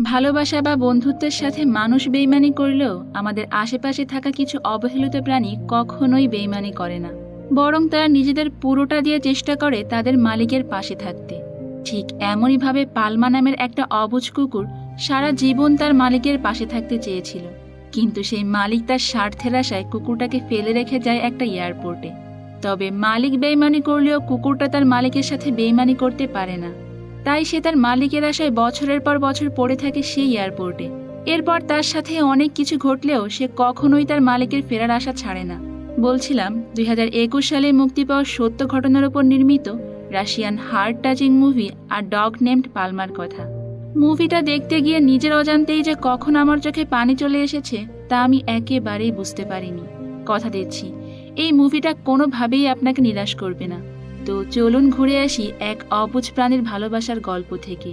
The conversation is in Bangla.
ভালোবাসা বা বন্ধুত্বের সাথে মানুষ বেইমানি করলেও আমাদের আশেপাশে থাকা কিছু অবহেলিত প্রাণী কখনোই বেইমানি করে না, বরং তারা নিজেদের পুরোটা দিয়ে চেষ্টা করে তাদের মালিকের পাশে থাকতে। ঠিক এমনইভাবে পালমা নামের একটা অবুঝ কুকুর সারা জীবন তার মালিকের পাশে থাকতে চেয়েছিল, কিন্তু সেই মালিক তার স্বার্থের আশায় কুকুরটাকে ফেলে রেখে যায় একটা এয়ারপোর্টে। তবে মালিক বেইমানি করলেও কুকুরটা তার মালিকের সাথে বেইমানি করতে পারে না, তাই সে তার মালিকের আশায় বছরের পর বছর পড়ে থাকে সেই এয়ারপোর্টে। এরপর তার সাথে অনেক কিছু ঘটলেও সে কখনোই তার মালিকের ফেরার আশা ছাড়ে না। বলছিলাম 2021 সালে মুক্তি পাওয়া সত্য ঘটনার উপর নির্মিত রাশিয়ান হার্ট টাচিং মুভি আর ডগ নেমড পালমার কথা। মুভিটা দেখতে গিয়ে নিজের অজান্তেই যে কখন আমার চোখে পানি চলে এসেছে তা আমি একেবারেই বুঝতে পারিনি। কথা দিচ্ছি, এই মুভিটা কোনোভাবেই আপনাকে নিরাশ করবে না। তো চলুন ঘুরে আসি এক অবুঝ প্রাণীর ভালোবাসার গল্প থেকে।